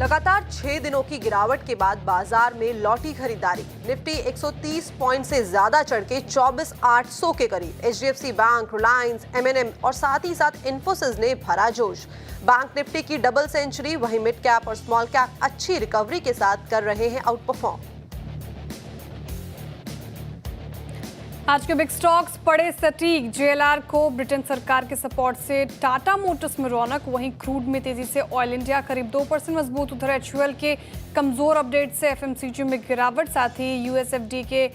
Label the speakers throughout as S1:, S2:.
S1: लगातार 6 दिनों की गिरावट के बाद बाजार में लौटी खरीदारी। निफ्टी 130 पॉइंट से ज्यादा चढ़ के 24,800 के करीब। एचडीएफसी बैंक, रिलायंस, एमएनएम और साथ ही साथ इंफोसिस ने भरा जोश। बैंक निफ्टी की डबल सेंचुरी, वहीं मिड कैप और स्मॉल कैप अच्छी रिकवरी के साथ कर रहे हैं आउट परफॉर्म।
S2: आज के बिग स्टॉक्स पड़े सटीक। जेएलआर को ब्रिटेन सरकार के सपोर्ट से टाटा मोटर्स में रौनक, वहीं क्रूड में तेजी से ऑयल इंडिया करीब 2% मजबूत। उधर एचयूएल के कमजोर अपडेट से एफएमसीजी में गिरावट, साथ ही यूएसएफडी के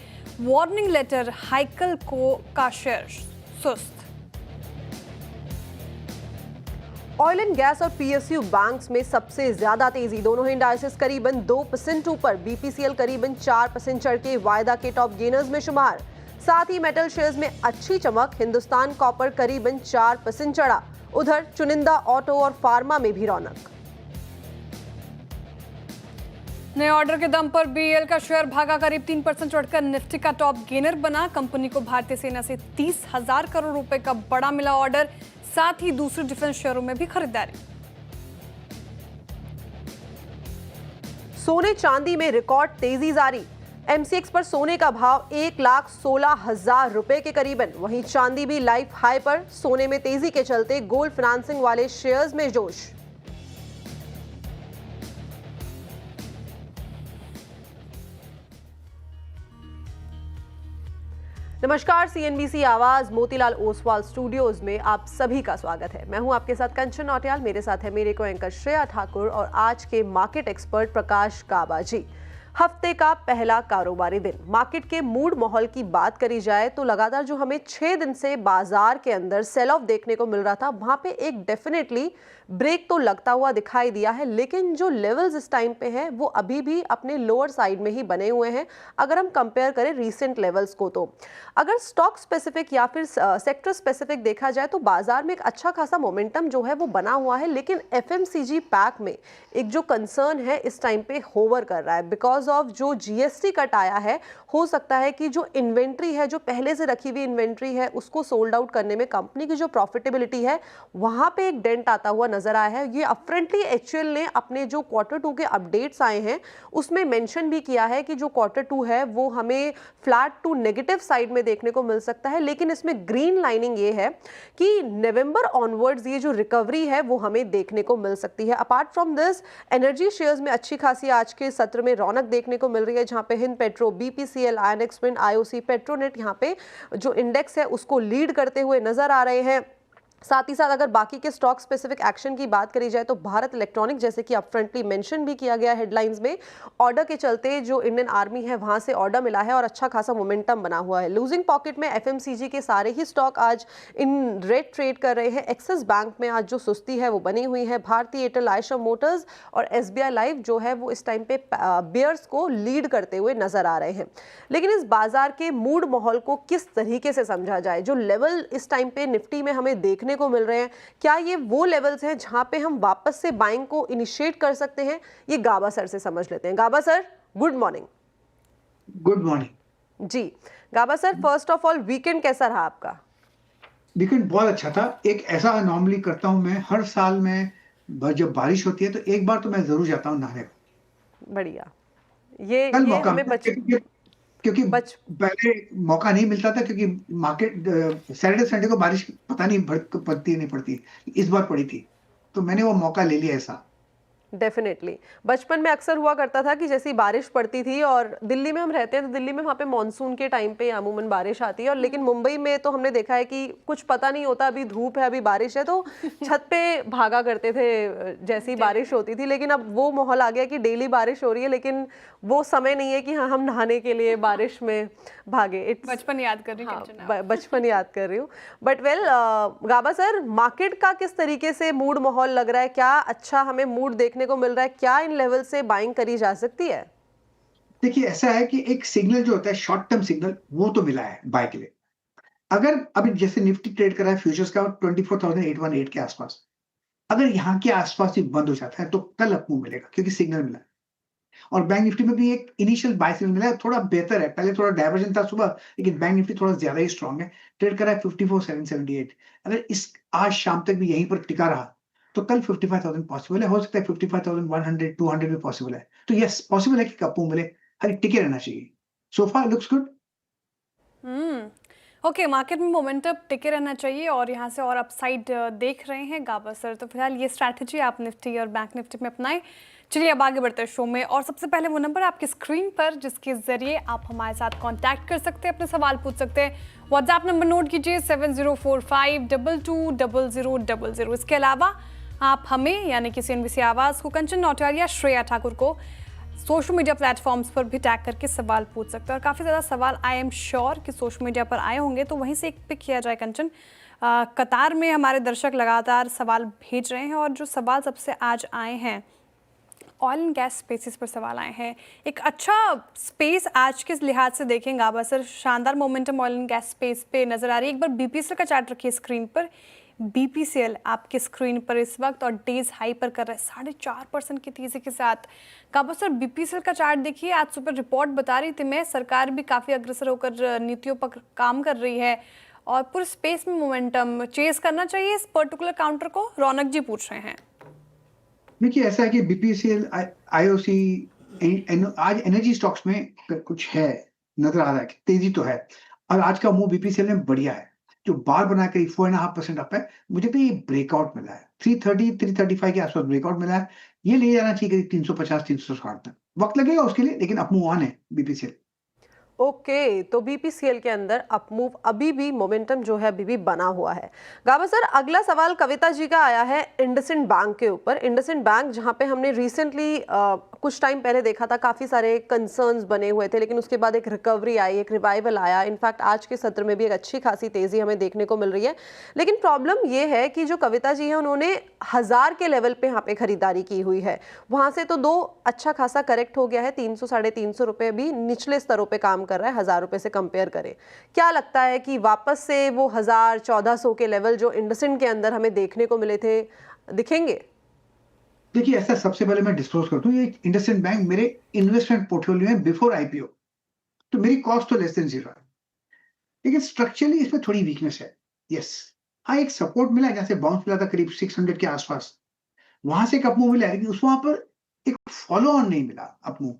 S2: वार्निंग लेटर हाइकल का शेयर सुस्त।
S1: ऑयल एंड गैस और पीएसयू बैंक्स में सबसे ज्यादा तेजी, दोनों ही इंडाइसेस करीबन 2% ऊपर। बीपीसीएल करीबन 4% चढ़ के वायदा के टॉप गेनर्स में शुमार। साथ ही मेटल शेयर्स में अच्छी चमक, हिंदुस्तान कॉपर करीबन 4% चढ़ा। उधर चुनिंदा ऑटो और फार्मा में भी रौनक।
S2: नए ऑर्डर के दम पर बीएल का शेयर भागा, करीब 3% चढ़कर निफ्टी का टॉप गेनर बना। कंपनी को भारतीय सेना से 30,000 करोड़ रुपए का बड़ा मिला ऑर्डर, साथ ही दूसरे डिफेंस शेयरों में भी खरीदारी।
S1: सोने चांदी में रिकॉर्ड तेजी जारी। एमसीएक्स पर सोने का भाव 1,16,000 रुपए के करीबन। वहीं चांदी भी लाइफ हाई पर। सोने में तेजी के चलते गोल्ड फाइनेंसिंग वाले शेयर्स में जोश। नमस्कार, सीएनबीसी आवाज मोतीलाल ओसवाल स्टूडियोज में आप सभी का स्वागत है। मैं हूं आपके साथ कंचन नौटियाल, मेरे साथ है मेरे को एंकर श्रेया ठाकुर और आज के मार्केट एक्सपर्ट प्रकाश काबा जी। हफ्ते का पहला कारोबारी दिन। मार्केट के मूड माहौल की बात करी जाए तो लगातार जो हमें 6 दिन से बाजार के अंदर सेल ऑफ देखने को मिल रहा था, वहां पे एक डेफिनेटली ब्रेक तो लगता हुआ दिखाई दिया है, लेकिन जो लेवल्स इस टाइम पे हैं वो अभी भी अपने लोअर साइड में ही बने हुए हैं अगर हम कंपेयर करें रीसेंट लेवल्स को। तो अगर स्टॉक स्पेसिफिक या फिर सेक्टर स्पेसिफिक देखा जाए तो बाजार में एक अच्छा खासा मोमेंटम जो है वो बना हुआ है, लेकिन एफएमसीजी पैक में एक जो कंसर्न है इस टाइम पे होवर कर रहा है बिकॉज ऑफ जो जीएसटी कट आया है। हो सकता है कि जो इन्वेंट्री है, जो पहले से रखी हुई इन्वेंट्री है, उसको सोल्ड आउट करने में कंपनी की जो प्रॉफिटेबिलिटी है वहां पे एक डेंट आता हुआ नजर आया है। ये अपफ्रंटली एचयूएल ने अपने जो Q2 के अपडेट्स आए हैं उसमें मेंशन भी किया है कि जो Q2 है वो हमें फ्लैट टू नेगेटिव साइड में देखने को मिल सकता है, लेकिन इसमें ग्रीन लाइनिंग ये है कि नवंबर ऑनवर्ड्स ये जो रिकवरी है वो हमें देखने को मिल सकती है। Apart from this, energy shares में अच्छी खासी आज के सत्र में रौनक देखने को मिल रही है, जहां पे Hind Petro, BPCL, Inox Wind, IOC, Petronet यहाँ पे जो इंडेक्स है उसको लीड करते हुए नजर आ रहे हैं। साथ ही साथ अगर बाकी के स्टॉक स्पेसिफिक एक्शन की बात करी जाए तो भारत इलेक्ट्रॉनिक, जैसे कि अपफ्रंटली मेंशन भी किया गया हेडलाइंस में, ऑर्डर के चलते जो इंडियन आर्मी है वहां से ऑर्डर मिला है और अच्छा खासा मोमेंटम बना हुआ है। लूजिंग पॉकेट में एफएमसीजी के सारे ही स्टॉक आज इन रेड ट्रेड कर रहे हैं। एक्सिस बैंक में आज जो सुस्ती है वो बनी हुई है। भारतीय एयरटेल, आयशर मोटर्स और एसबीआई लाइफ जो है वो इस टाइम पे बियर्स को लीड करते हुए नजर आ रहे हैं। लेकिन इस बाजार के मूड माहौल को किस तरीके से समझा जाए? जो लेवल इस टाइम पे निफ्टी में हमें देखने को मिल रहे हैं, क्या ये वो लेवल्स हैं जहां पे हम वापस से बाइंग को इनिशिएट कर सकते हैं? ये गाबा सर से समझ लेते हैं। Gaba sir, good morning.
S3: Good morning
S1: ji Gaba sir, first of all weekend कैसा रहा आपका?
S3: वीकेंड बहुत अच्छा था। एक ऐसा नॉर्मली करता हूं मैं हर साल में, जब बारिश होती है तो एक बार तो मैं जरूर जाता हूं नहाने को।
S1: बढ़िया। ये
S3: मौका
S1: हमें
S3: क्योंकि पहले मौका नहीं मिलता था, क्योंकि मार्केट सैटरडे संडे को बारिश पता नहीं पड़ती नहीं पड़ती, इस बार पड़ी थी तो मैंने वो मौका ले लिया ऐसा।
S1: डेफिनेटली बचपन में अक्सर हुआ करता था कि जैसी बारिश पड़ती थी, और दिल्ली में हम रहते हैं तो दिल्ली में वहाँ पे मानसून के टाइम पे अमूमन बारिश आती है, और लेकिन मुंबई में तो हमने देखा है कि कुछ पता नहीं होता, अभी धूप है अभी बारिश है, तो छत पे भागा करते थे जैसी बारिश होती थी। लेकिन अब वो माहौल आ गया कि डेली बारिश हो रही है, लेकिन वो समय नहीं है कि हाँ हम नहाने के लिए बारिश में भागे।
S2: बचपन याद कर रही हूँ।
S1: बचपन याद कर रही हूँ। But well Gaba sir, market का किस तरीके से मूड माहौल लग रहा है? क्या अच्छा हमें मूड देखने को मिल रहा है? क्या इन लेवल से बाइंग करी जा सकती है?
S3: देखिए, ऐसा है कि एक सिग्नल जो होता है शॉर्ट टर्म सिग्नल, वो तो मिला है बाय के लिए। अगर अभी जैसे निफ्टी ट्रेड कर रहा है फ्यूचर्स का 24,818 के आसपास, अगर यहाँ के आसपास ही बंद हो जाता है तो कल अप मूव मिलेगा, क्योंकि सिग्नल मिला है। और बैंक निफ्टी में भी एक इनिशियल बाय सिग्नल मिला है, थोड़ा बेहतर है। पहले थोड़ा डाइवर्जन था सुबह, लेकिन बैंक निफ्टी थोड़ा ज्यादा ही स्ट्रांग है, ट्रेड कर रहा है 54,778। अगर इस आज शाम तक भी यहीं पर टिका रहा तो कल 55,000 पॉसिबल है, हो सकता है 55,100 200 भी पॉसिबल है। तो यस पॉसिबल है कि अप मूव मिले, खाली टिके रहना चाहिए। सो फार लुक्स गुड।
S2: ओके, मार्केट में मोमेंटम टिके रहना चाहिए और यहाँ से और अपसाइड देख रहे हैं गाबा सर। तो फिलहाल ये स्ट्रैटेजी आप निफ्टी और बैंक निफ्टी में अपनाएं। चलिए अब आगे बढ़ते हैं शो में, और सबसे पहले वो नंबर आपकी स्क्रीन पर जिसके जरिए आप हमारे साथ कांटेक्ट कर सकते हैं, अपने सवाल पूछ सकते हैं। व्हाट्सएप नंबर नोट कीजिए 7045220000। इसके अलावा आप हमें यानी कि CNBC आवाज़ को, कंचन नौटियाल या श्रेया ठाकुर को सोशल मीडिया प्लेटफॉर्म्स पर भी टैग करके सवाल पूछ सकते हैं। और काफ़ी ज़्यादा सवाल आई एम श्योर कि सोशल मीडिया पर आए होंगे, तो वहीं से एक पिक किया जाए कंचन। कतार में हमारे दर्शक लगातार सवाल भेज रहे हैं और जो सवाल सबसे आज आए हैं ऑयल एंड गैस स्पेसिस पर सवाल आए हैं। एक अच्छा स्पेस आज के लिहाज से देखें गाबा सर, शानदार momentum oil and gas space पे नजर आ रही है। एक बार BPCL का चार्ट रखिए स्क्रीन पर। BPCL आपके स्क्रीन पर इस वक्त और डेज हाई पर कर रहा है 4.5% की तेजी के साथ। गाबा सर BPCL का चार्ट देखिए, आज सुपर रिपोर्ट बता रही थी मैं, सरकार भी काफ़ी अग्रसर होकर नीतियों पर काम कर रही है और पूरे स्पेस में मोमेंटम चेस करना चाहिए इस पर्टिकुलर काउंटर को। रौनक जी पूछ रहे हैं।
S3: देखिए ऐसा है कि BPCL IOC आज एनर्जी स्टॉक्स में कुछ है, नजर आ रहा है कि तेजी तो है, और आज का मूव BPCL में बढ़िया है, जो बार बना के 4.5% अप है। मुझे तो ये ब्रेकआउट मिला है 330 335 के आसपास ब्रेकआउट मिला है, ये ले जाना चाहिए 350 360 तक। वक्त लगेगा उसके लिए, लेकिन अप मूव ऑन है BPCL।
S1: ओके, तो BPCL के अंदर अप मूव अभी भी मोमेंटम जो है अभी भी बना हुआ है। गाबा सर अगला सवाल कविता जी का आया है इंडसइंड बैंक के ऊपर। इंडसइंड बैंक जहां पे हमने रिसेंटली कुछ टाइम पहले देखा था, काफ़ी सारे कंसर्न्स बने हुए थे, लेकिन उसके बाद एक रिकवरी आई, एक रिवाइवल आया। इनफैक्ट आज के सत्र में भी एक अच्छी खासी तेज़ी हमें देखने को मिल रही है। लेकिन प्रॉब्लम ये है कि जो कविता जी है उन्होंने 1000 के लेवल पे यहाँ पे खरीदारी की हुई है, वहाँ से तो अच्छा खासा करेक्ट हो गया है, 300 350 रुपये भी निचले स्तरों पर काम कर रहा है 1000 रुपये से कंपेयर करें। क्या लगता है कि वापस से वो 1000 1400 के लेवल जो इंडसइंड के अंदर हमें देखने को मिले थे दिखेंगे?
S3: देखिए ऐसा, सबसे पहले मैं डिस्क्लोज कर दूं, ये इंडसइंड बैंक मेरे इन्वेस्टमेंट पोर्टफोलियो में बिफोर IPO, तो मेरी कॉस्ट तो लेस देन 0 है, लेकिन स्ट्रक्चरली इसमें थोड़ी वीकनेस है। यस, हाँ एक सपोर्ट मिला है, जहाँ से बाउंस मिला था करीब 600 के आसपास, वहां से एक अपमूव मिला है, लेकिन उस वहां पर एक फॉलो ऑन नहीं मिला अपमूव,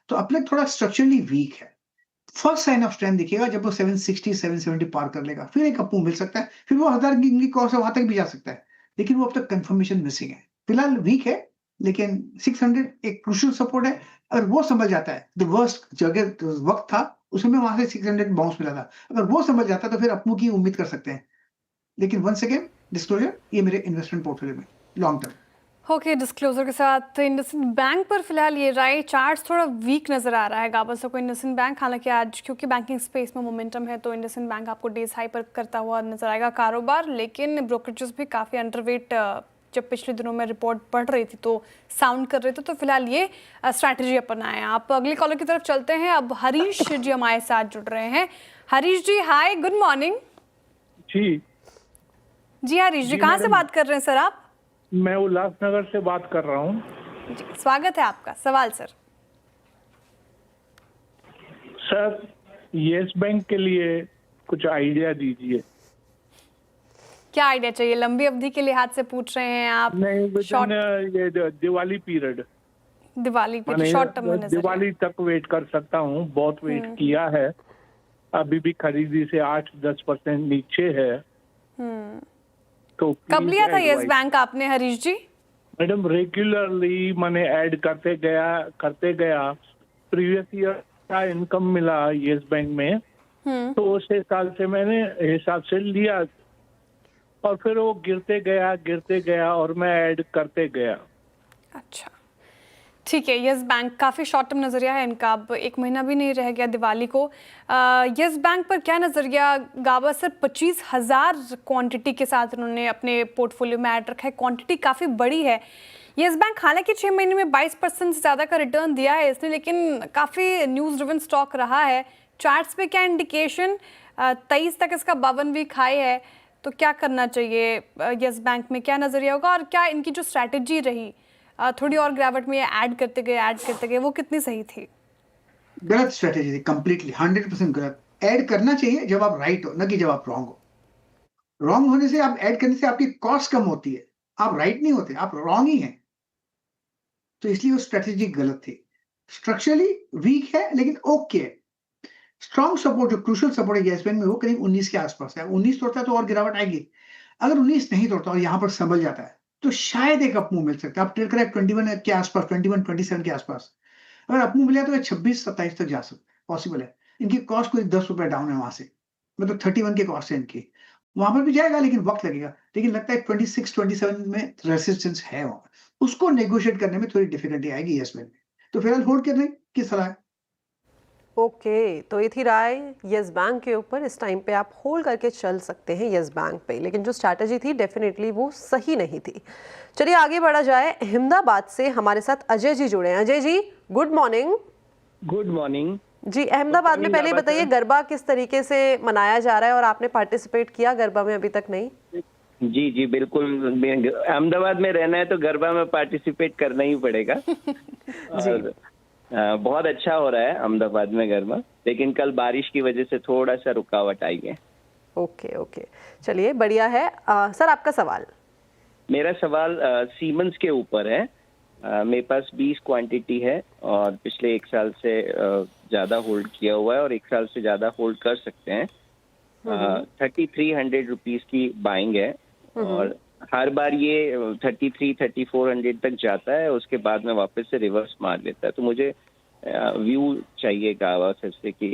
S3: तो अपने थोड़ा स्ट्रक्चरली वीक है। फर्स्ट साइन ऑफ स्ट्रेंथ दिखेगा जब वो 760 770 पार कर लेगा, फिर एक अपमूव मिल सकता है, फिर वो 1000 की कॉस्ट है वहां तक भी जा सकता है, लेकिन वो अब तक कंफर्मेशन मिसिंग है। फिलहाल वीक है, लेकिन 600 एक क्रूशियल सपोर्ट है। अगर वो समझ जाता है, द वर्स्ट जगह वक्त था उसमें वहां से 600 बाउंस मिला था, अगर वो समझ जाता तो फिर अपमूव की उम्मीद कर सकते हैं। लेकिन वंस अगेन डिस्क्लोजर, ये मेरे इन्वेस्टमेंट पोर्टफोलियो में लॉन्ग टर्म।
S2: ओके, डिस्क्लोजर के साथ इंडसइंड बैंक पर फिलहाल ये रहा। चार्ट्स थोड़ा वीक नजर आ रहा है गाबा सर को इंडसइंड बैंक, हालांकि आज क्योंकि बैंकिंग स्पेस में मोमेंटम है तो इंडसइंड बैंक आपको डेज हाई पर करता हुआ नजर आएगा कारोबार, लेकिन ब्रोकरेजेस भी काफ़ी अंडरवेट जब पिछले दिनों में रिपोर्ट पढ़ रही थी तो साउंड कर रहे थे, तो फिलहाल ये स्ट्रैटेजी अपनाएं आप। अगले कॉलर की तरफ चलते हैं। अब हरीश जी हमारे साथ जुड़ रहे हैं। हरीश जी हाय, गुड मॉर्निंग। जी हरीश जी, कहाँ से बात कर रहे हैं सर आप?
S4: मैं उल्लासनगर से बात कर रहा हूँ।
S2: स्वागत है आपका। सवाल सर।
S4: सर येस बैंक के लिए कुछ आइडिया दीजिए।
S2: क्या आइडिया चाहिए? लंबी अवधि के लिहाज से पूछ रहे हैं आप?
S4: नहीं, ये Diwali period,
S2: Diwali period short term में
S4: दिवाली तक वेट कर सकता हूँ, बहुत वेट किया है, अभी भी खरीदी से 8-10% नीचे है। तो
S2: कब लिया था येस बैंक आपने हरीश जी?
S4: मैडम रेगुलरली मैंने ऐड करते गया। प्रीवियस ईयर का इनकम मिला येस बैंक में, तो उस हिसाब से मैंने हिसाब से लिया, और फिर वो गिरते गया और मैं ऐड करते गया।
S2: अच्छा ठीक है। येस बैंक काफ़ी शॉर्ट टर्म नज़रिया है इनका, अब 1 महीना भी नहीं रह गया दिवाली को। येस बैंक पर क्या नज़रिया गाबा सर? 25,000 क्वांटिटी के साथ उन्होंने अपने पोर्टफोलियो में ऐड रखा है, क्वांटिटी काफ़ी बड़ी है। येस बैंक हालांकि 6 महीने में 22% से ज़्यादा का रिटर्न दिया है इसने, लेकिन काफ़ी न्यूज़ ड्रिवन स्टॉक रहा है। चार्ट्स पे क्या इंडिकेशन? 23 तक इसका 52 वीक हाई है, तो क्या करना चाहिए येस बैंक में? क्या नज़रिया होगा और क्या इनकी जो स्ट्रैटेजी रही थोड़ी और ग्रेविट में ऐड करते गए वो कितनी सही थी?
S3: गलत स्ट्रेटेजी थी, कंप्लीटली 100% गलत। ऐड करना चाहिए जब आप राइट हो, ना कि जब आप रॉन्ग हो। रॉन्ग होने से, आप ऐड करने से आपकी कॉस्ट कम होती है, आप राइट नहीं होते, आप रॉन्ग ही हैं। तो इसलिए वो स्ट्रेटेजी गलत थी। स्ट्रक्चरली वीक है लेकिन ओके है। स्ट्रॉन्ग सपोर्ट जो क्रूशियल सपोर्ट है येस बैंक में वो करीब 19 के आसपास है। 19 तोड़ता है तो और गिरावट आएगी। अगर 19 नहीं तोड़ता और यहाँ पर संभल जाता है तो शायद एक अप मूव मिल सकता है। आप ट्रेड करें 21 के आसपास, 21-27 के आसपास। अगर अप मूव मिला तो 26-27 तक जा सकता पॉसिबल है। इनकी कॉस्ट कोई 10 रुपए डाउन है वहां से, मतलब 31 के कॉस्ट है इनकी। वहां पर भी जाएगा लेकिन वक्त लगेगा। लेकिन लगता है 26-27 में रेसिस्टेंस है वहां पर। उसको नेगोशिएट करने में थोड़ी डिफिकल्टी आएगी येस बैंक में। तो फिलहाल होल्ड करने की सलाह है।
S1: ओके, तो ये थी राय यस बैंक के ऊपर। इस टाइम पे आप होल्ड करके चल सकते हैं यस बैंक पे, लेकिन जो स्ट्रैटेजी थी डेफिनेटली वो सही नहीं थी। चलिए आगे बढ़ा जाए। अहमदाबाद से हमारे साथ अजय जी जुड़े हैं। Ajay ji good morning.
S5: Good morning
S1: जी, अहमदाबाद में पहले बताइए गरबा किस तरीके से मनाया जा रहा है और आपने पार्टिसिपेट किया गरबा में अभी तक? नहीं
S5: जी जी बिल्कुल, अहमदाबाद में रहना है तो गरबा में पार्टिसिपेट करना ही पड़ेगा। और बहुत अच्छा हो रहा है अहमदाबाद में गरबा, लेकिन कल बारिश की वजह से थोड़ा सा रुकावट आई है।
S1: ओके ओके, चलिए बढ़िया है। सर आपका सवाल?
S5: मेरा सवाल सीमेंस के ऊपर है। मेरे पास 20 क्वांटिटी है और पिछले एक साल से ज्यादा होल्ड किया हुआ है और एक साल से ज्यादा होल्ड कर सकते हैं। 3300 रुपीज की बाइंग है और हर बार ये 33-3400 तक जाता है, उसके बाद में वापस से रिवर्स मार लेता है। तो मुझे व्यू चाहिए गावा सर से कि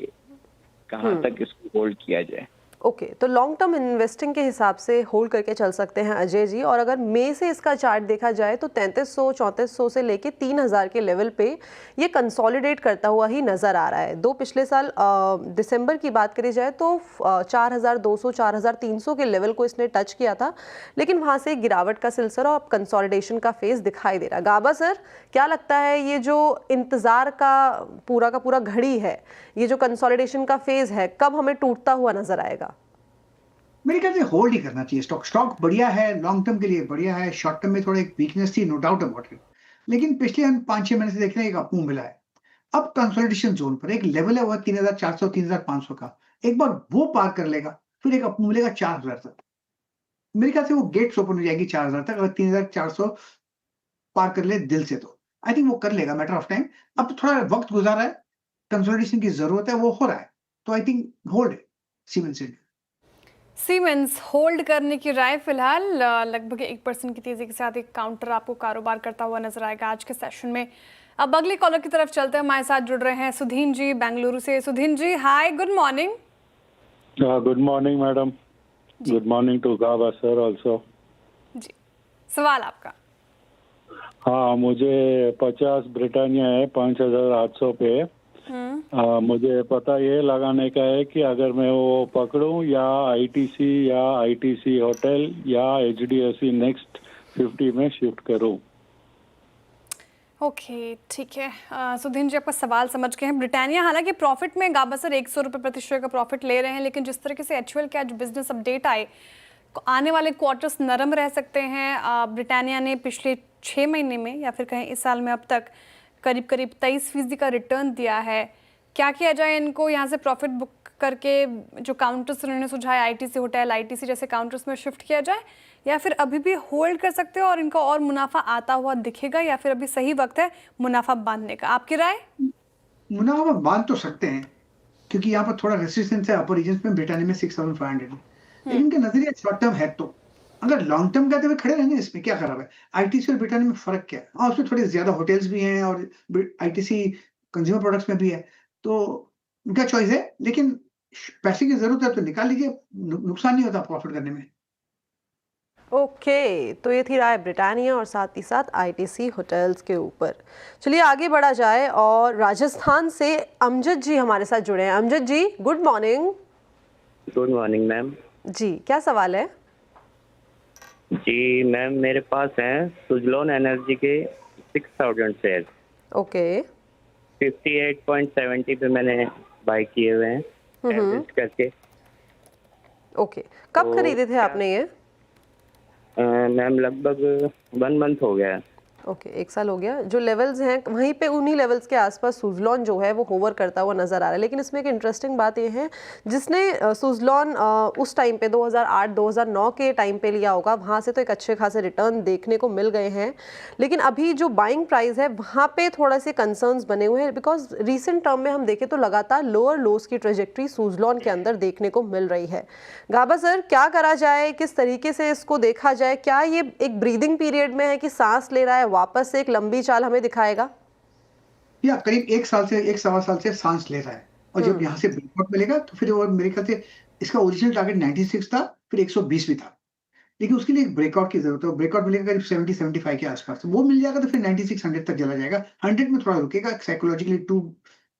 S5: कहाँ तक इसको होल्ड किया जाए।
S1: ओके, तो लॉन्ग टर्म इन्वेस्टिंग के हिसाब से होल्ड करके चल सकते हैं अजय जी। और अगर मई से इसका चार्ट देखा जाए तो 3300-3400 से लेके 3000 के लेवल पे ये कंसोलिडेट करता हुआ ही नज़र आ रहा है। दो पिछले साल दिसंबर की बात करी जाए तो 4200-4300 के लेवल को इसने टच किया था, लेकिन वहाँ से गिरावट का सिलसिला और कंसोलिडेशन का फेज दिखाई दे रहा है। गाबा सर क्या लगता है ये जो इंतज़ार का पूरा घड़ी है, ये जो कंसोलिडेशन का फेज है, कब हमें टूटता हुआ नजर आएगा?
S3: मेरे ख्याल से होल्ड ही करना चाहिए। स्टॉक बढ़िया है, लॉन्ग टर्म के लिए बढ़िया है। शॉर्ट टर्म में थोड़ा एक वीकनेस थी, नो डाउट अबाउट इट, लेकिन पिछले हम 5-6 महीने से देख रहे हैं एक अप मूव मिला है। अब कंसोलिडेशन जोन पर एक लेवल है वो 3400-3500 का। एक बार वो पार कर लेगा फिर एक अप मूव मिलेगा 4000 तक। मेरे ख्याल से वो गेट्स ओपन हो जाएगी 4000 तक। अगर 3400 पार कर ले दिल से तो आई थिंक वो कर लेगा, मैटर ऑफ टाइम। अब तो थोड़ा वक्त गुजारा है, कंसोलिडेशन की जरूरत है, वो हो रहा है। तो आई थिंक होल्ड है
S2: सीमेंस होल्ड करने की राय फिलहाल। लगभग 1% की तेजी के साथ एक काउंटर आपको कारोबार करता हुआ नजर आएगा आज के सेशन में। अब अगले कॉलर की तरफ चलते हैं। हमारे साथ जुड़ रहे हैं सुधीन जी बेंगलुरु से। Sudheen ji hi, good morning.
S6: Good morning madam. Good morning to Gaba sir also.
S2: जी, सवाल आपका?
S6: हाँ, मुझे 50 ब्रिटानिया है 5800 पे। मुझे पता ये लगाने का है कि अगर मैं वो पकड़ूं या आईटीसी होटल या HDFC नेक्स्ट 50 में शिफ्ट करूं।
S2: ओके ठीक है। सुधीन जी आपका सवाल समझ गए हैं। ब्रिटानिया हालांकि प्रॉफिट में गाबा सर 100 रुपये प्रति शेयर का प्रॉफिट ले रहे हैं, लेकिन जिस तरीके से HUL के आज बिजनेस अपडेट आए, आने वाले क्वार्टर्स नरम रह सकते हैं। ब्रिटानिया ने पिछले 6 महीने में या फिर कहें इस साल में अब तक करीब 23% का रिटर्न दिया है। क्या किया जाए इनको यहाँ से प्रॉफिट बुक करके? जो काउंटर्स उन्होंने सुझाए आईटीसी होटल, आईटीसी जैसे काउंटर्स में शिफ्ट किया जाए, या फिर अभी भी होल्ड कर सकते हो और इनका और मुनाफा आता हुआ दिखेगा, या फिर अभी सही वक्त है मुनाफा बांधने का? आपकी राय?
S3: मुनाफा बांध तो सकते हैं क्योंकि यहाँ पर थोड़ा रेसिस्टेंस है अपर रीजन में। ब्रिटानिया में 6500 लेकिन इनका नजरिया शॉर्ट टर्म है। तो अगर लॉन्ग टर्म कहते हुए खड़े रहेंगे इसमें क्या खराब है? आईटीसी और ब्रिटानिया में फर्क क्या है? हाँ, उसमें थोड़ी ज्यादा होटल्स भी हैं और आईटीसी कंज्यूमर प्रोडक्ट्स में भी है, तो उनका चॉइस है। लेकिन पैसे की जरूरत है तो निकाल लीजिए, नुकसान नहीं होता प्रॉफिट करने में।
S1: ओके, तो ये थी राय ब्रिटानिया और साथ ही साथ आईटीसी होटल्स के ऊपर। चलिए आगे बढ़ा जाए और राजस्थान से अमजद जी हमारे साथ जुड़े हैं। Amjad ji good morning.
S7: Good morning ma'am.
S1: जी, क्या सवाल है?
S7: जी मैम, मेरे पास हैं सुजलोन एनर्जी के 6000 शेयर।
S1: ओके,
S7: 58.70 पे मैंने बाय किए हुए हैं एवरेज करके।
S1: ओके, कब खरीदे थे आपने ये?
S7: मैम लगभग 1 मंथ हो गया है।
S1: ओके, 1 साल हो गया। जो लेवल्स हैं वहीं पे उन्हीं लेवल्स के आसपास सुज़लॉन जो है वो होवर करता हुआ नज़र आ रहा है। लेकिन इसमें एक इंटरेस्टिंग बात ये है, जिसने सुज़लॉन उस टाइम पे 2008-2009 के टाइम पे लिया होगा, वहाँ से तो एक अच्छे खासे रिटर्न देखने को मिल गए हैं। लेकिन अभी जो बाइंग प्राइस है वहाँ पे थोड़ा से कंसर्न्स बने हुए हैं, बिकॉज रिसेंट टर्म में हम देखें तो लगातार लोअर लोज की ट्रेजेक्ट्री सुज़लॉन के अंदर देखने को मिल रही है। गाबा सर, क्या करा जाए, किस तरीके से इसको देखा जाए? क्या ये एक ब्रीदिंग पीरियड में है कि सांस ले रहा है, वापस से एक लंबी चाल हमें दिखाएगा?
S3: या करीब 1 साल से सांस ले रहा है, और जब यहाँ से ब्रेकआउट मिलेगा तो फिर वो मेरे ख्याल से इसका ओरिजिनल टारगेट 96 था, फिर 120 भी था, लेकिन उसके लिए एक ब्रेकआउट की जरूरत है। ब्रेकआउट मिलेगा करीब 70-75 के आसपास, वो मिल जाएगा तो फिर 96-100 तक चला जाएगा। 100 में थोड़ा रुकेगा, साइकोलॉजिकली टू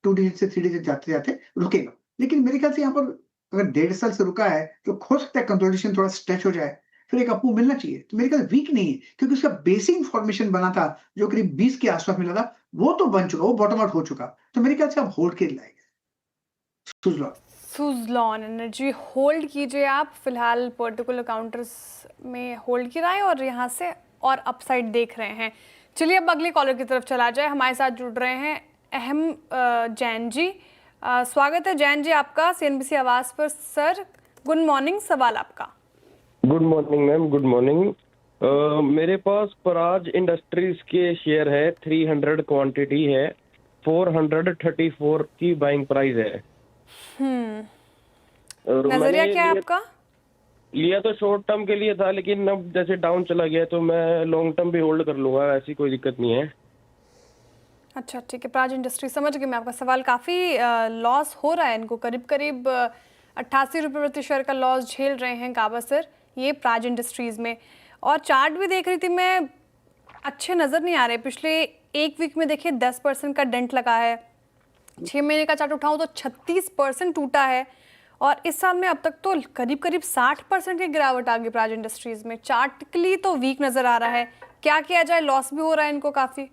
S3: डिजिट से 3 डिजिट जाते जाते रुकेगा। लेकिन मेरे ख्याल से यहाँ पर अगर 1.5 साल से रुका है तो हो सकता है कंसोलिडेशन थोड़ा स्ट्रेच हो जाए, फिर एक अप मूव मिलना चाहिए। तो मेरे ख्याल वीक नहीं है, क्योंकि उसका बेसिक फॉर्मेशन बना था जो करीब 20 के आसपास मिला था, वो तो बन चुका, वो बॉटम आउट हो चुका। तो मेरे ख्याल से आप होल्ड के लाएंगे
S2: सुज़लॉन एनर्जी होल्ड कीजिए आप फिलहाल, पर्टिकुलर काउंटर्स में होल्ड की रहा है और यहाँ से और अपसाइड देख रहे हैं। चलिए अब अगले कॉलर की तरफ चला जाए। हमारे साथ जुड़ रहे हैं अहम जैन जी। स्वागत है जैन जी आपका CNBC आवाज़ पर। सर गुड मॉर्निंग, सवाल आपका।
S8: Good morning ma'am, good morning. मेरे पास पराज इंडस्ट्रीज के शेयर है, 300 क्वांटिटी है, 434 की बाइंग प्राइस है। और
S2: नजरिया क्या है आपका?
S8: लिया तो शॉर्ट टर्म के लिए था, लेकिन अब जैसे डाउन चला गया तो मैं लॉन्ग टर्म भी होल्ड कर लूंगा, ऐसी कोई दिक्कत नहीं है।
S2: अच्छा ठीक है, प्राज इंडस्ट्री समझ गए मैं आपका सवाल। काफ़ी लॉस हो रहा है इनको, करीब करीब 88 रुपये प्रति शेयर का लॉस झेल रहे हैं गाबा सर ये प्राज इंडस्ट्रीज़ में। और चार्ट भी देख रही थी मैं, अच्छे नज़र नहीं आ रहे। पिछले एक वीक में देखिए 10% का डेंट लगा है, 6 महीने का चार्ट उठाऊँ तो 36% टूटा है, और इस साल में अब तक तो करीब करीब 60% की गिरावट आ गई प्राज इंडस्ट्रीज़ में। चार्टिकली तो वीक नज़र आ रहा है, क्या किया जाए? लॉस भी हो रहा है इनको काफ़ी।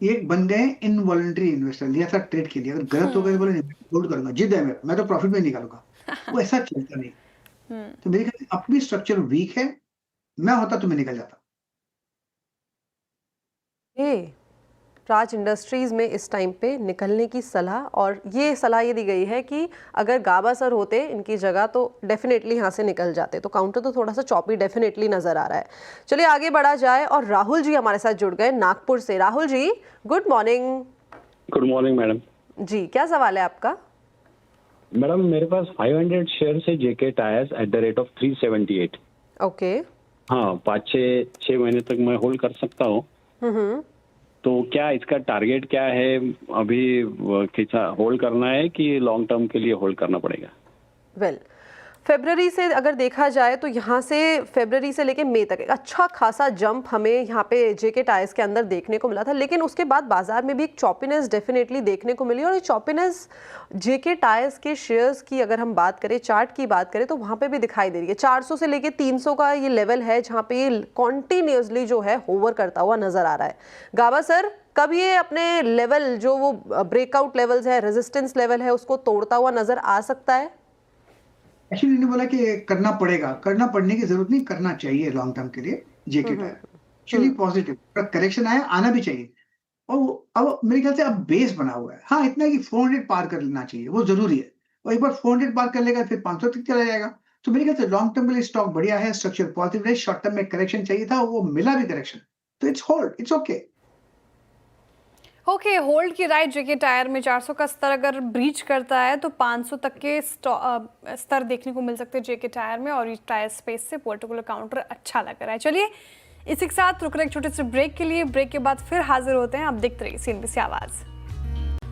S3: एक बंदे इनवॉलंटरी इन्वेस्टर लिया था ट्रेड के लिए, अगर गलत हो गए बोले होल्ड करूंगा, जिद है मैं तो प्रॉफिट में निकालूंगा, वो ऐसा चलता नहीं। तो मेरे ख्याल से अपनी स्ट्रक्चर वीक है, मैं होता तो मैं निकल जाता।
S1: प्राज इंडस्ट्रीज़ में इस टाइम पे निकलने की सलाह, और ये सलाह ये दी गई है कि अगर गाबा सर होते इनकी जगह तो डेफिनेटली यहाँ से निकल जाते। तो काउंटर तो थोड़ा सा चॉपी डेफिनेटली नज़र आ रहा है। चलिए आगे बढ़ा जाए, और राहुल जी हमारे साथ जुड़ गए नागपुर से। Rahul ji good morning.
S6: Good morning madam.
S1: जी क्या सवाल है आपका?
S6: मैडम मेरे पास 500 शेयर से JK tyres at the rate of 378।
S1: Okay.
S6: हाँ, 5-6 महीने तक मैं होल्ड कर सकता हूँ। तो क्या इसका टारगेट क्या है? अभी कितना होल्ड करना है कि लॉन्ग टर्म के लिए होल्ड करना पड़ेगा?
S1: वेल फरवरी से अगर देखा जाए तो यहाँ से फरवरी से लेके मई तक एक अच्छा खासा जंप हमें यहाँ पे JK टायर्स के अंदर देखने को मिला था, लेकिन उसके बाद बाजार में भी एक चॉपीनेस डेफिनेटली देखने को मिली। और ये चॉपीनेस JK टायर्स के शेयर्स की अगर हम बात करें, चार्ट की बात करें, तो वहाँ पे भी दिखाई दे रही है। 400 से लेके 300 का ये लेवल है जहाँ पे ये कॉन्टीन्यूसली जो है होवर करता हुआ नजर आ रहा है। गाबा सर कब ये अपने लेवल जो वो ब्रेकआउट लेवल्स है, रेजिस्टेंस लेवल है, उसको तोड़ता हुआ नजर आ सकता है?
S3: एक्चुअली इन्होंने बोला कि करना पड़ेगा, करना पड़ने की जरूरत नहीं, करना चाहिए लॉन्ग टर्म के लिए JK टायर। चलिए पॉजिटिव, करेक्शन आया, आना भी चाहिए। और अब मेरे ख्याल से अब बेस बना हुआ है। हाँ इतना कि 400 पार कर लेना चाहिए, वो जरूरी है। और एक बार 400 पार कर लेगा फिर 500 तक चला जाएगा। तो मेरे ख्याल से लॉन्ग टर्म के लिए स्टॉक बढ़िया है, स्ट्रक्चर पॉजिटिव है। शॉर्ट टर्म में करेक्शन चाहिए था, वो मिला भी करेक्शन, तो it's hold, it's okay.
S2: Okay, hold की राइट JK टायर में 400 का स्तर अगर ब्रीच करता है तो 500 तक के स्तर देखने को मिल सकते हैं JK टायर में, और इस टायर स्पेस से पर्टिकुलर काउंटर अच्छा लग रहा है। चलिए इसी के साथ रुक रहे एक छोटे से ब्रेक के लिए, ब्रेक के बाद फिर हाजिर होते हैं। आप देखते रहिए CNBC आवाज़।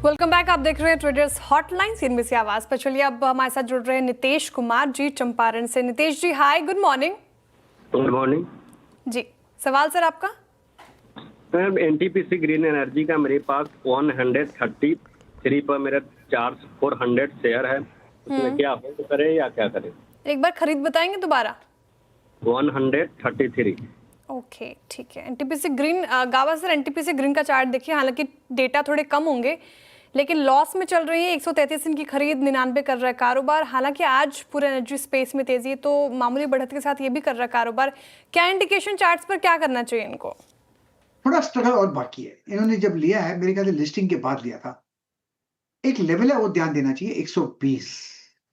S2: वेलकम बैक, आप देख रहे हैं ट्रेडर्स हॉटलाइन CNBC आवाज़ पर। चलिए अब हमारे साथ जुड़ रहे हैं नितेश कुमार जी चंपारण से। नितेश जी hi, good morning.
S7: Good morning
S2: जी, सवाल सर आपका?
S7: मैम NTPC ग्रीन एनर्जी का मेरे पास 133 पर मेरा 400 शेयर है, उसमें क्या होल्ड करें या क्या करें?
S2: एक बार खरीद बताएंगे दोबारा।
S7: 133।
S2: ओके ठीक है। NTPC ग्रीन, गावा सर NTPC ग्रीन का चार्ट देखिए, हालांकि डेटा थोड़े कम होंगे लेकिन लॉस में चल रही है। 133 इनकी खरीद, 99 कर रहा है कारोबार। हालांकि आज पूरे एनर्जी स्पेस में तेजी है, तो मामूली बढ़त के साथ ये भी कर रहा है कारोबार। क्या इंडिकेशन चार्ट्स पर क्या करना चाहिए इनको?
S3: थोड़ा स्ट्रगल और बाकी है। इन्होंने जब लिया है, मेरे ख्याल से लिस्टिंग के बाद लिया था। एक लेवल है, वो ध्यान देना चाहिए, 120।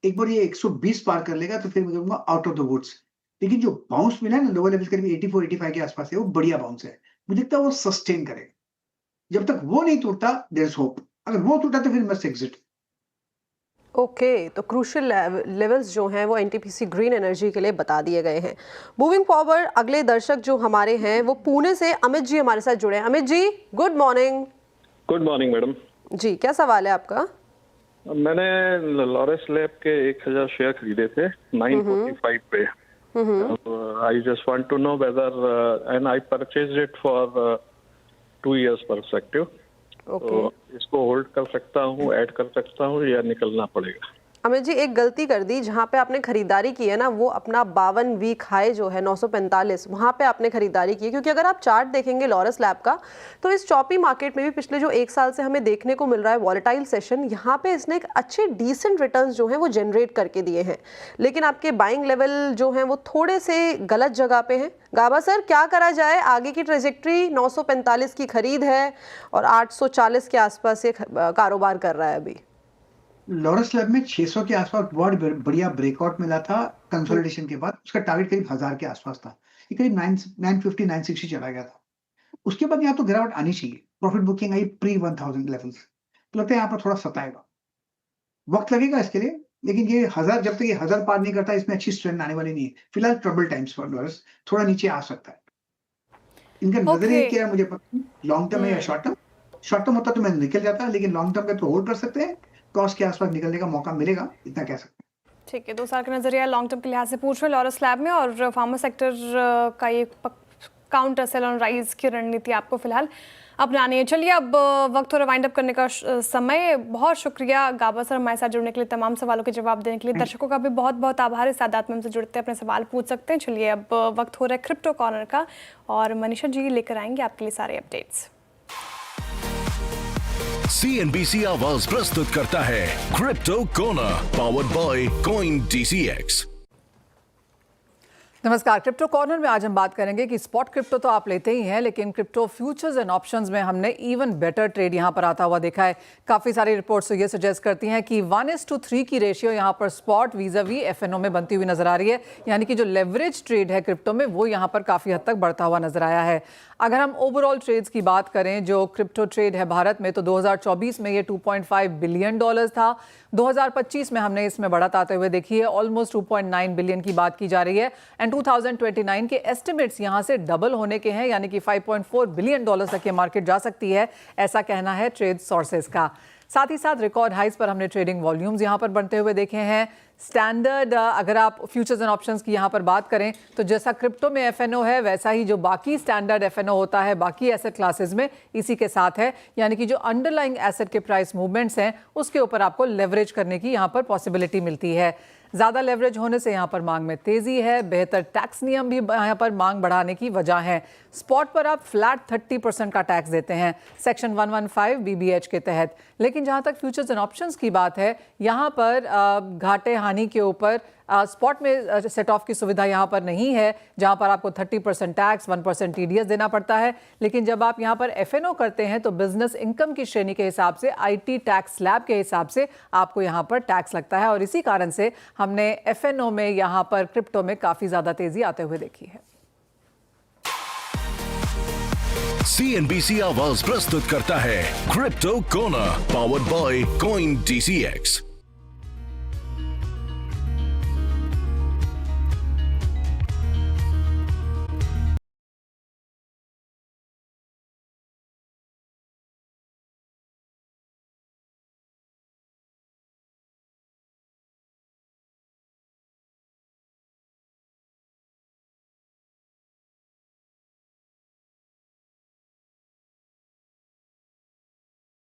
S3: एक बार ये 120 पार कर लेगा तो फिर मैं कहूँगा आउट ऑफ द वुड्स। लेकिन जो बाउंस मिला है ना लोअर लेवल करीब 84-85 के आसपास है, वो बढ़िया बाउंस है। मुझे लगता है वो सस्टेन करेगा। जब तक वो नहीं टूटता, देयर इज होप। अगर वो टूटा तो फिर मस्ट एग्जिट।
S1: ओके, तो क्रूशियल लेवल्स जो हैं वो एनटीपीसी ग्रीन एनर्जी के लिए बता दिए गए हैं। मूविंग फॉरवर्ड, अगले दर्शक जो हमारे हैं वो पुणे से अमित जी हमारे साथ जुड़े हैं। Amit ji, good morning.
S9: Good morning madam
S1: जी, क्या सवाल है आपका?
S9: मैंने लॉरेस लैब के 1000 शेयर खरीदे थे 945 पे। I just want to know whether and I purchase it for 2 years perspective. तो इसको होल्ड कर सकता हूँ, ऐड कर सकता हूँ या निकलना पड़ेगा?
S1: अमित जी, एक गलती कर दी। जहाँ पे आपने खरीदारी की है ना, वो अपना 52 वीक हाई जो है 945, वहाँ पे आपने खरीदारी की है। क्योंकि अगर आप चार्ट देखेंगे लॉरेस लैब का, तो इस चॉपी मार्केट में भी पिछले जो 1 साल से हमें देखने को मिल रहा है वॉलेटाइल सेशन, यहाँ पे इसने एक अच्छे डिसेंट रिटर्न्स जो हैं वो जनरेट करके दिए हैं। लेकिन आपके बाइंग लेवल जो हैं वो थोड़े से गलत जगह पे हैं। गाबा सर, क्या करा जाए? आगे की ट्रेजेक्ट्री 945 की खरीद है और 840 के आसपास ये कारोबार कर रहा है अभी।
S3: लॉरेस लैब में 600 के आसपास बहुत बढ़िया ब्रेकआउट मिला था कंसोलिडेशन के बाद। उसका टारगेट करीब 1000 के आसपास था। ये करीब 950 960 चला गया था। उसके बाद यहाँ तो गिरावट आनी चाहिए। प्रॉफिट बुकिंग आई प्री 1000 लेवल्स। तो लगता है यहाँ पर थोड़ा सताएगा, वक्त लगेगा इसके लिए। लेकिन ये 1000, जब तक ये 1000 पार नहीं करता, इसमें अच्छी स्ट्रेंथ आने वाली नहीं है। फिलहाल ट्रबल टाइम्स फॉर लॉरेस, थोड़ा नीचे आ सकता है। इनका नजरिया क्या है मुझे पता नहीं, लॉन्ग टर्म है या शॉर्ट टर्म। शॉर्ट टर्म होता तो मैं निकल जाता, लेकिन लॉन्ग टर्म पे तो होल्ड कर सकते हैं। कॉस्ट के आसपास निकलने का मौका मिलेगा, इतना कह सकते हैं।
S2: ठीक है, 2 साल का नजरिया लॉन्ग टर्म के लिहाज से पूछ रहे लॉरेस लैब में, और फार्मा सेक्टर का ये काउंटर सेल ऑन राइज की रणनीति आपको फिलहाल अपनानी है। चलिए, अब वक्त हो रहा वाइंड अप करने का समय। बहुत शुक्रिया गाबा सर हमारे साथ जुड़ने के लिए, तमाम सवालों के जवाब देने के लिए। दर्शकों का भी बहुत बहुत आभार है, सादात में हमसे जुड़ते हैं, अपने सवाल पूछ सकते हैं। चलिए, अब वक्त हो रहा है क्रिप्टो कॉर्नर का, और मनीषा जी लेकर आएंगे आपके लिए सारे अपडेट्स।
S10: CNBC आवाज प्रस्तुत करता है crypto corner, powered by coin DCX।
S11: नमस्कार। क्रिप्टो कॉर्नर में आज हम बात करेंगे कि स्पॉट क्रिप्टो तो आप लेते ही हैं, लेकिन क्रिप्टो फ्यूचर्स एंड ऑप्शंस में हमने इवन बेटर ट्रेड यहां पर आता हुआ देखा है। काफ़ी सारी रिपोर्ट्स तो ये सजेस्ट करती हैं कि 1:3 की रेशियो यहां पर स्पॉट वीज़ावी FNO में बनती हुई नजर आ रही है। यानी कि जो लेवरेज ट्रेड है क्रिप्टो में, वो यहां पर काफ़ी हद तक बढ़ता हुआ नजर आया है। अगर हम ओवरऑल ट्रेड्स की बात करें, जो क्रिप्टो ट्रेड है भारत में, तो 2024 में ये $2.5 बिलियन था। 2025 में हमने इसमें बढ़त आते हुए देखी है, ऑलमोस्ट 2.9 बिलियन की बात की जा रही है। एंड 2029 के एस्टिमेट्स यहां से डबल होने के हैं, यानी कि $5.4 बिलियन तक ये मार्केट जा सकती है, ऐसा कहना है ट्रेड सोर्सेज का। साथ ही साथ रिकॉर्ड हाइज पर हमने ट्रेडिंग वॉल्यूम्स यहां पर बढ़ते हुए देखे हैं। स्टैंडर्ड अगर आप फ्यूचर्स एंड ऑप्शंस की यहाँ पर बात करें, तो जैसा क्रिप्टो में FNO है, वैसा ही जो बाकी स्टैंडर्ड FNO होता है बाकी एसेट क्लासेस में, इसी के साथ है। यानी कि जो अंडरलाइंग एसेट के प्राइस मूवमेंट्स हैं, उसके ऊपर आपको लेवरेज करने की यहाँ पर पॉसिबिलिटी मिलती है। ज़्यादा लेवरेज होने से यहाँ पर मांग में तेज़ी है। बेहतर टैक्स नियम भी यहाँ पर मांग बढ़ाने की वजह है। स्पॉट पर आप फ्लैट 30% का टैक्स देते हैं सेक्शन 115 BBH के तहत। लेकिन जहाँ तक फ्यूचर्स एंड ऑप्शंस की बात है, यहाँ पर घाटे हानि के ऊपर स्पॉट में सेट ऑफ की सुविधा यहाँ पर नहीं है, जहाँ पर आपको 30% टैक्स, 1% TDS देना पड़ता है। लेकिन जब आप यहाँ पर FNO करते हैं, तो बिजनेस इनकम की श्रेणी के हिसाब से, IT टैक्स स्लैब के हिसाब से आपको यहाँ पर टैक्स लगता है। और इसी कारण से हमने FNO में यहाँ पर क्रिप्टो में काफ़ी ज़्यादा तेज़ी आते हुए देखी है।
S10: CNBC आवाज प्रस्तुत करता है crypto corner, powered by coin DCX।